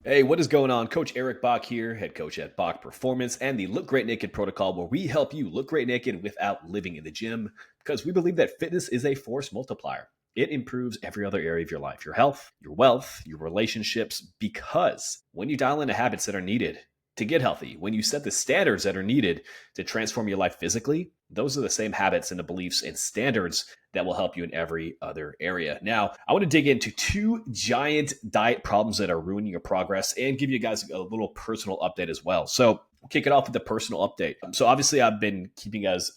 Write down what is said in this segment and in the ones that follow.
Hey, what is going on? Coach Eric Bach here, head coach at Bach Performance and the Look Great Naked protocol, where we help you look great naked without living in the gym because we believe that fitness is a force multiplier. It improves every other area of your life, your health, your wealth, your relationships, because when you dial in the habits that are needed to get healthy, when you set the standards that are needed to transform your life physically, those are the same habits and the beliefs and standards that will help you in every other area. Now, I want to dig into two giant diet problems that are ruining your progress and give you guys a little personal update as well. So, we'll kick it off with the personal update. So, obviously, I've been keeping you guys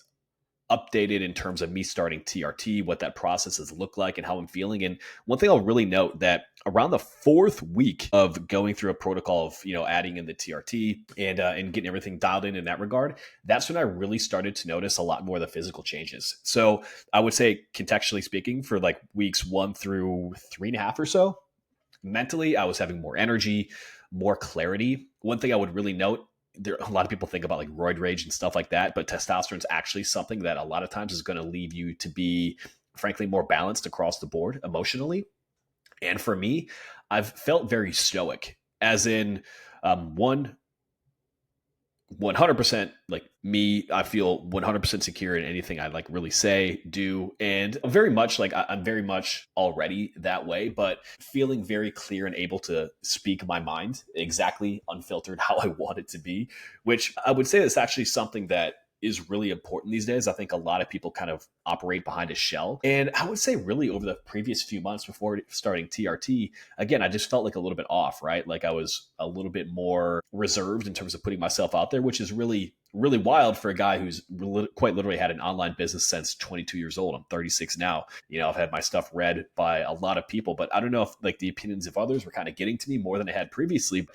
updated in terms of me starting TRT, what that process has looked like, and how I'm feeling. And one thing I'll really note that around the fourth week of going through a protocol of adding in the TRT and getting everything dialed in that regard, that's when I really started to notice a lot more of the physical changes. So I would say, contextually speaking, for like weeks 1 through 3.5 or so, mentally I was having more energy, more clarity. One thing I would really note, there a lot of people think about like roid rage and stuff like that, but testosterone is actually something that a lot of times is going to leave you to be frankly more balanced across the board emotionally. And for me, I've felt very stoic, as in, one 100% like me. I feel 100% secure in anything I like really say, do, and I'm very much like I'm very much already that way, but feeling very clear and able to speak my mind exactly unfiltered how I want it to be, which I would say is actually something that is really important these days. I think a lot of people kind of operate behind a shell. And I would say really over the previous few months before starting TRT, again, I just felt like a little bit off, right? Like I was a little bit more reserved in terms of putting myself out there, which is really, really wild for a guy who's quite literally had an online business since 22 years old. I'm 36 now. I've had my stuff read by a lot of people, but I don't know if like the opinions of others were kind of getting to me more than I had previously.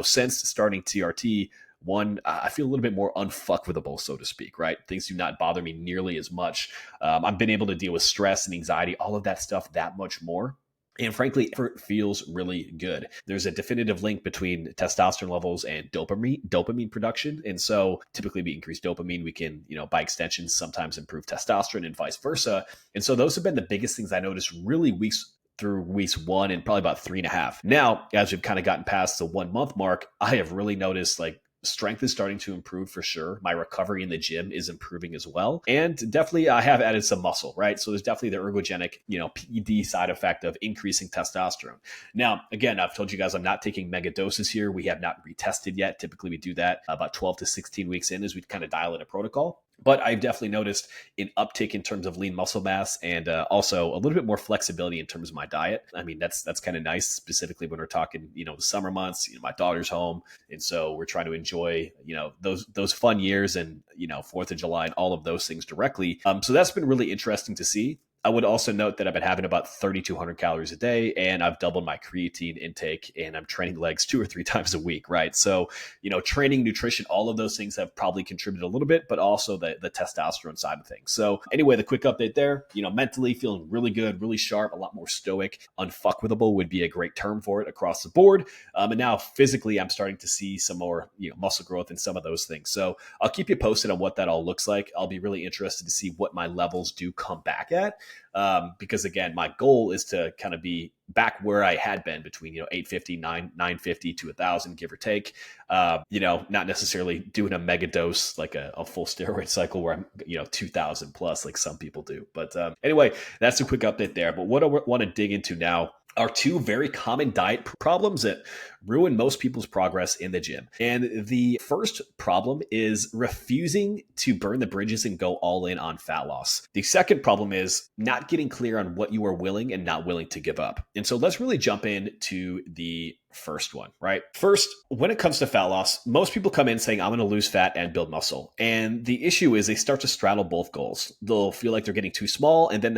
Since starting TRT, one, I feel a little bit more unfuckwithable, so to speak, right? Things do not bother me nearly as much. I've been able to deal with stress and anxiety, all of that stuff, that much more. And frankly, it feels really good. There's a definitive link between testosterone levels and dopamine production. And so typically we increase dopamine, we can, by extension, sometimes improve testosterone and vice versa. And so those have been the biggest things I noticed really through weeks 1 and probably about 3.5. Now, as we've kind of gotten past the 1 month mark, I have really noticed like strength is starting to improve for sure. My recovery in the gym is improving as well. And definitely I have added some muscle, right? So there's definitely the ergogenic, PD side effect of increasing testosterone. Now, again, I've told you guys I'm not taking mega doses here. We have not retested yet. Typically we do that about 12 to 16 weeks in as we kind of dial in a protocol. But I've definitely noticed an uptick in terms of lean muscle mass and also a little bit more flexibility in terms of my diet. I mean, that's kind of nice, specifically when we're talking, the summer months. My daughter's home, and so we're trying to enjoy, those fun years and 4th of July and all of those things directly. So that's been really interesting to see. I would also note that I've been having about 3,200 calories a day, and I've doubled my creatine intake, and I'm training legs 2 or 3 times a week, right? So, training, nutrition, all of those things have probably contributed a little bit, but also the testosterone side of things. So anyway, the quick update there, mentally feeling really good, really sharp, a lot more stoic. Unfuckwithable would be a great term for it across the board. And now physically, I'm starting to see some more, muscle growth and some of those things. So I'll keep you posted on what that all looks like. I'll be really interested to see what my levels do come back at. Because again, my goal is to kind of be back where I had been between 850, 950 to 1,000, give or take. Not necessarily doing a mega dose like a full steroid cycle where I'm 2,000 plus like some people do. But anyway, that's a quick update there. But what I want to dig into now are two very common diet problems that ruin most people's progress in the gym. And the first problem is refusing to burn the bridges and go all in on fat loss. The second problem is not getting clear on what you are willing and not willing to give up. And so let's really jump into the first one, right? First, when it comes to fat loss, most people come in saying, I'm going to lose fat and build muscle. And the issue is they start to straddle both goals. They'll feel like they're getting too small, and then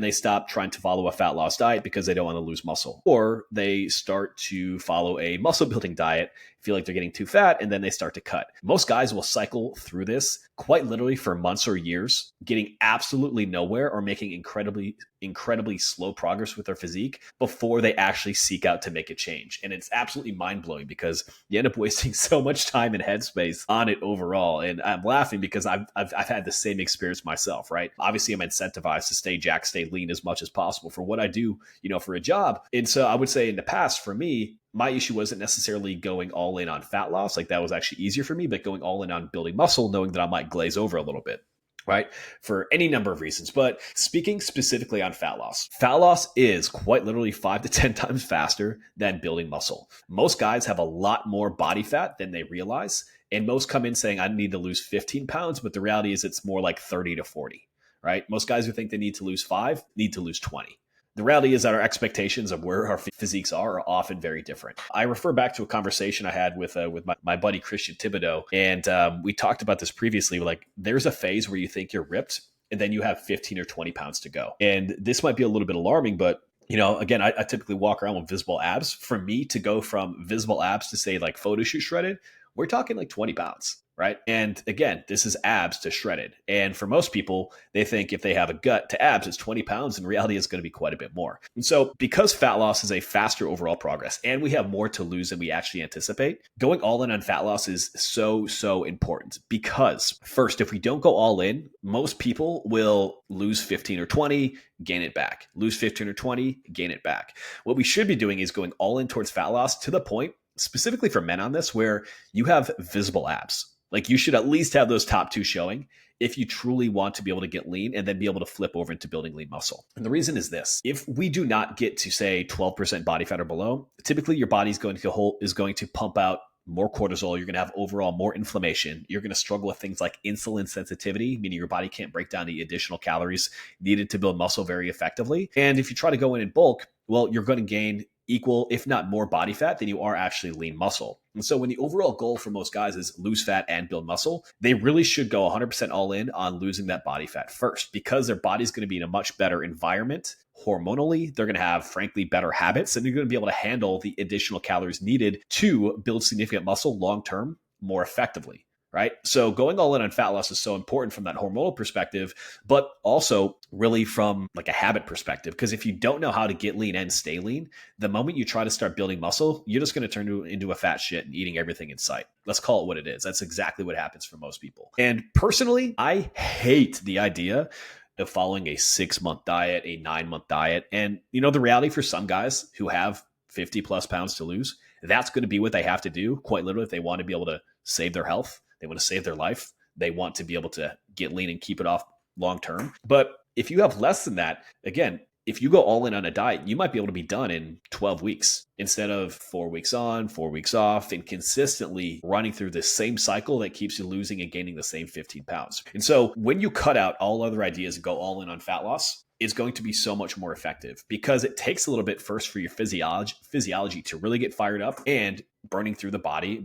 they stop trying to follow a fat loss diet because they don't want to lose muscle. Or they start to follow a muscle building diet, feel like they're getting too fat, and then they start to cut. Most guys will cycle through this quite literally for months or years, getting absolutely nowhere or making incredibly slow progress with their physique before they actually seek out to make a change. And it's absolutely mind-blowing because you end up wasting so much time and headspace on it overall. And I'm laughing because I've had the same experience myself, right? Obviously, I'm incentivized to stay jacked, stay lean as much as possible for what I do, for a job. And so I would say in the past, for me, My issue wasn't necessarily going all in on fat loss. Like that was actually easier for me, but going all in on building muscle, knowing that I might glaze over a little bit, right? For any number of reasons. But speaking specifically on fat loss is quite literally 5 to 10 times faster than building muscle. Most guys have a lot more body fat than they realize. And most come in saying, I need to lose 15 pounds, but the reality is it's more like 30 to 40, right? Most guys who think they need to lose 5 need to lose 20. The reality is that our expectations of where our physiques are often very different. I refer back to a conversation I had with my buddy Christian Thibodeau, and we talked about this previously. Like, there's a phase where you think you're ripped, and then you have 15 or 20 pounds to go. And this might be a little bit alarming, but again, I typically walk around with visible abs. For me to go from visible abs to say like photo shoot shredded, we're talking like 20 pounds, right? And again, this is abs to shredded. And for most people, they think if they have a gut to abs, it's 20 pounds. In reality, it's going to be quite a bit more. And so because fat loss is a faster overall progress and we have more to lose than we actually anticipate, going all in on fat loss is so important. Because first, if we don't go all in, most people will lose 15 or 20, gain it back. Lose 15 or 20, gain it back. What we should be doing is going all in towards fat loss to the point, specifically for men on this, where you have visible abs. Like you should at least have those top 2 showing if you truly want to be able to get lean and then be able to flip over into building lean muscle. And the reason is this: if we do not get to say 12% body fat or below, typically your body's going to pump out more cortisol. You're going to have overall more inflammation. You're going to struggle with things like insulin sensitivity, meaning your body can't break down the additional calories needed to build muscle very effectively. And if you try to go in bulk, well, you're going to gain equal, if not more body fat than you are actually lean muscle. And so when the overall goal for most guys is lose fat and build muscle, they really should go 100% all in on losing that body fat first, because their body's going to be in a much better environment hormonally. They're going to have, frankly, better habits, and they're going to be able to handle the additional calories needed to build significant muscle long-term more effectively. Right? So going all in on fat loss is so important from that hormonal perspective, but also really from like a habit perspective. Because if you don't know how to get lean and stay lean, the moment you try to start building muscle, you're just going to turn into a fat shit and eating everything in sight. Let's call it what it is. That's exactly what happens for most people. And personally, I hate the idea of following a 6-month diet, a 9-month diet. And the reality for some guys who have 50 plus pounds to lose, that's going to be what they have to do, quite literally, if they want to be able to save their health. They want to save their life. They want to be able to get lean and keep it off long term. But if you have less than that, again, if you go all in on a diet, you might be able to be done in 12 weeks instead of 4 weeks on, 4 weeks off, and consistently running through the same cycle that keeps you losing and gaining the same 15 pounds. And so when you cut out all other ideas and go all in on fat loss, it's going to be so much more effective, because it takes a little bit first for your physiology to really get fired up and burning through the body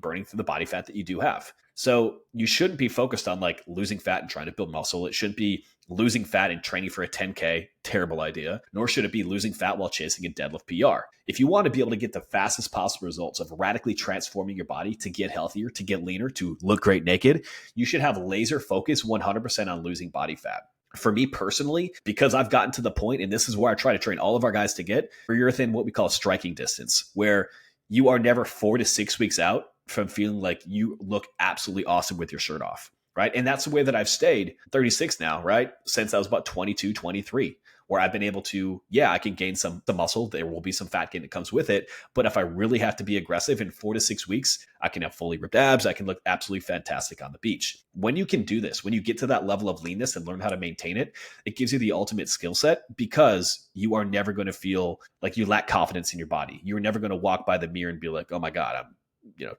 fat that you do have. So you shouldn't be focused on like losing fat and trying to build muscle. It shouldn't be losing fat and training for a 10K, terrible idea, nor should it be losing fat while chasing a deadlift PR. If you want to be able to get the fastest possible results of radically transforming your body to get healthier, to get leaner, to look great naked, you should have laser focus 100% on losing body fat. For me personally, because I've gotten to the point, and this is where I try to train all of our guys to get, where you're within what we call striking distance, where you are never 4 to 6 weeks out from feeling like you look absolutely awesome with your shirt off, right? And that's the way that I've stayed 36 now, right? Since I was about 22, 23, where I've been able to, I can gain some muscle. There will be some fat gain that comes with it. But if I really have to be aggressive in 4 to 6 weeks, I can have fully ripped abs. I can look absolutely fantastic on the beach. When you can do this, when you get to that level of leanness and learn how to maintain it, it gives you the ultimate skill set, because you are never going to feel like you lack confidence in your body. You're never going to walk by the mirror and be like, oh my God, I'm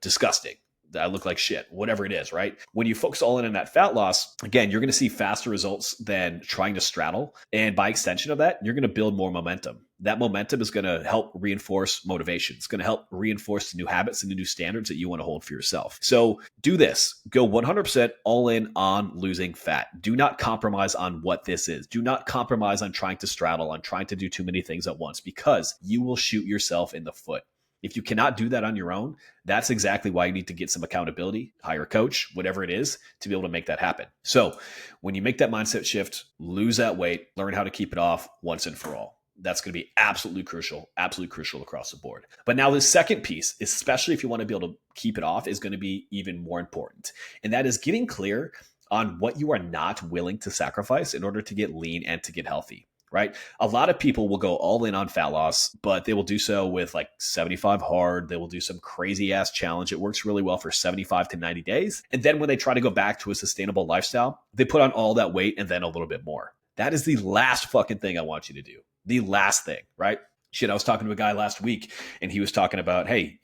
disgusting. I look like shit, whatever it is, right? When you focus all in on that fat loss, again, you're going to see faster results than trying to straddle. And by extension of that, you're going to build more momentum. That momentum is going to help reinforce motivation. It's going to help reinforce the new habits and the new standards that you want to hold for yourself. So do this. Go 100% all in on losing fat. Do not compromise on what this is. Do not compromise on trying to straddle, on trying to do too many things at once, because you will shoot yourself in the foot. If you cannot do that on your own, that's exactly why you need to get some accountability, hire a coach, whatever it is, to be able to make that happen. So when you make that mindset shift, lose that weight, learn how to keep it off once and for all. That's going to be absolutely crucial across the board. But now the second piece, especially if you want to be able to keep it off, is going to be even more important. And that is getting clear on what you are not willing to sacrifice in order to get lean and to get healthy. right? A lot of people will go all in on fat loss, but they will do so with like 75 hard. They will do some crazy ass challenge. It works really well for 75 to 90 days. And then when they try to go back to a sustainable lifestyle, they put on all that weight and then a little bit more. That is the last fucking thing I want you to do. The last thing, right? Shit, I was talking to a guy last week and he was talking about, hey,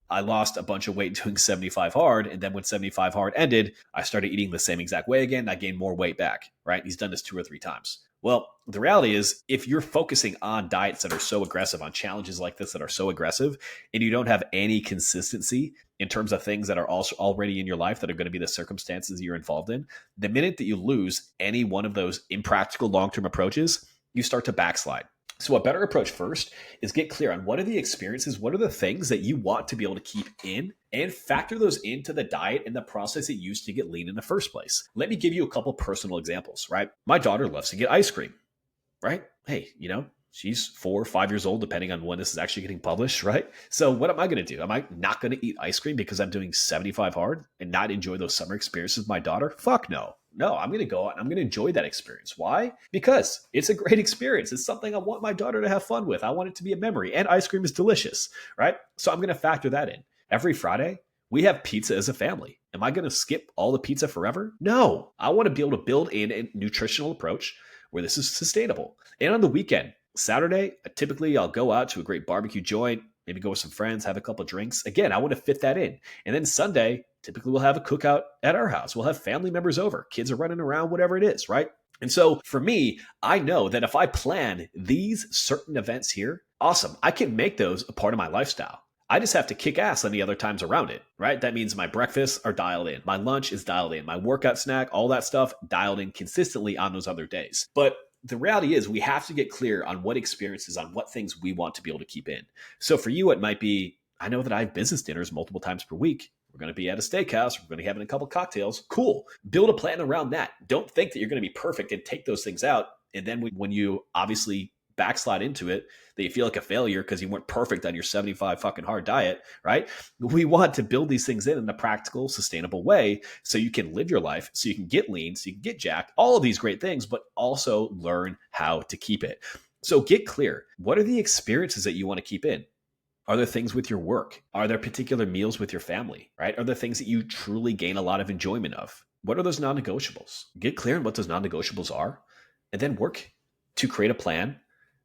I lost a bunch of weight doing 75 hard. And then when 75 hard ended, I started eating the same exact way again. I gained more weight back, right? He's done this 2 or 3 times. Well, the reality is if you're focusing on diets that are so aggressive, on challenges like this that are so aggressive, and you don't have any consistency in terms of things that are also already in your life that are going to be the circumstances you're involved in, the minute that you lose any one of those impractical long-term approaches, you start to backslide. So a better approach first is get clear on what are the experiences, what are the things that you want to be able to keep in, and factor those into the diet and the process it used to get lean in the first place. Let me give you a couple personal examples, right? My daughter loves to get ice cream, right? Hey, she's 4 or 5 years old, depending on when this is actually getting published, right? So what am I going to do? Am I not going to eat ice cream because I'm doing 75 hard and not enjoy those summer experiences with my daughter? Fuck no. No, I'm going to go out and I'm going to enjoy that experience. Why? Because it's a great experience. It's something I want my daughter to have fun with. I want it to be a memory, and ice cream is delicious, right? So I'm going to factor that in. Every Friday, we have pizza as a family. Am I going to skip all the pizza forever? No. I want to be able to build in a nutritional approach where this is sustainable. And on the weekend, Saturday, typically I'll go out to a great barbecue joint, maybe go with some friends, have a couple of drinks. Again, I want to fit that in. And then Sunday, typically we'll have a cookout at our house. We'll have family members over. Kids are running around, whatever it is, right? And so for me, I know that if I plan these certain events here, awesome, I can make those a part of my lifestyle. I just have to kick ass any other times around it, right? That means my breakfasts are dialed in. My lunch is dialed in. My workout snack, all that stuff dialed in consistently on those other days. But the reality is we have to get clear on what experiences, on what things we want to be able to keep in. So for you, it might be, I know that I have business dinners multiple times per week. We're going to be at a steakhouse. We're going to be having a couple cocktails. Cool. Build a plan around that. Don't think that you're going to be perfect and take those things out. And then when you obviously backslide into it, that you feel like a failure because you weren't perfect on your 75 fucking hard diet, right? We want to build these things in a practical, sustainable way so you can live your life, so you can get lean, so you can get jacked, all of these great things, but also learn how to keep it. So get clear. What are the experiences that you want to keep in? Are there things with your work? Are there particular meals with your family, right? Are there things that you truly gain a lot of enjoyment of? What are those non-negotiables? Get clear on what those non-negotiables are, and then work to create a plan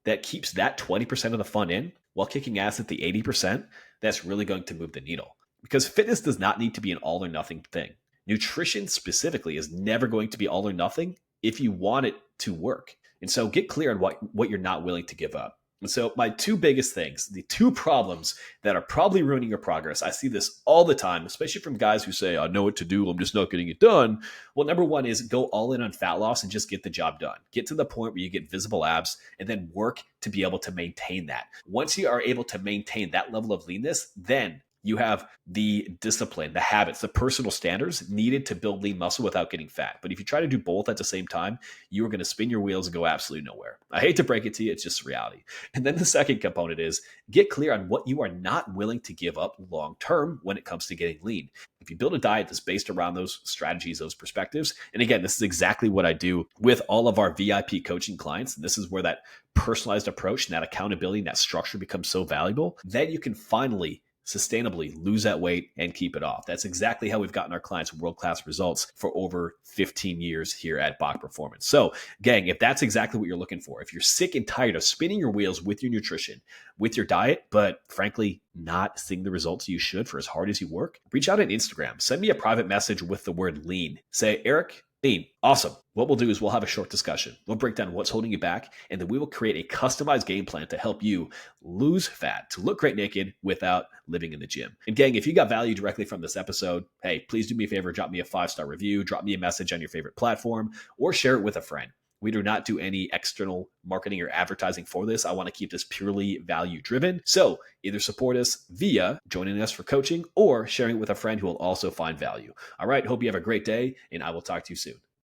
that keeps that 20% of the fun in while kicking ass at the 80% that's really going to move the needle. Because fitness does not need to be an all or nothing thing. Nutrition specifically is never going to be all or nothing if you want it to work. And so get clear on what you're not willing to give up. And so my 2 biggest things, the 2 problems that are probably ruining your progress, I see this all the time, especially from guys who say, I know what to do, I'm just not getting it done. Well, number 1 is go all in on fat loss and just get the job done. Get to the point where you get visible abs and then work to be able to maintain that. Once you are able to maintain that level of leanness, then you have the discipline, the habits, the personal standards needed to build lean muscle without getting fat. But if you try to do both at the same time, you are going to spin your wheels and go absolutely nowhere. I hate to break it to you, it's just reality. And then the second component is get clear on what you are not willing to give up long term when it comes to getting lean. If you build a diet that's based around those strategies, those perspectives, and again, this is exactly what I do with all of our VIP coaching clients. And this is where that personalized approach and that accountability and that structure becomes so valuable. Then you can finally sustainably lose that weight and keep it off. That's exactly how we've gotten our clients world-class results for over 15 years here at Bach Performance. So gang, if that's exactly what you're looking for, if you're sick and tired of spinning your wheels with your nutrition, with your diet, but frankly, not seeing the results you should for as hard as you work, reach out on Instagram. Send me a private message with the word lean. Say, Eric, lean. Awesome. What we'll do is we'll have a short discussion. We'll break down what's holding you back, and then we will create a customized game plan to help you lose fat, to look great naked without living in the gym. And gang, if you got value directly from this episode, hey, please do me a favor, drop me a 5-star review, drop me a message on your favorite platform, or share it with a friend. We do not do any external marketing or advertising for this. I want to keep this purely value driven. So either support us via joining us for coaching or sharing it with a friend who will also find value. All right. Hope you have a great day, and I will talk to you soon.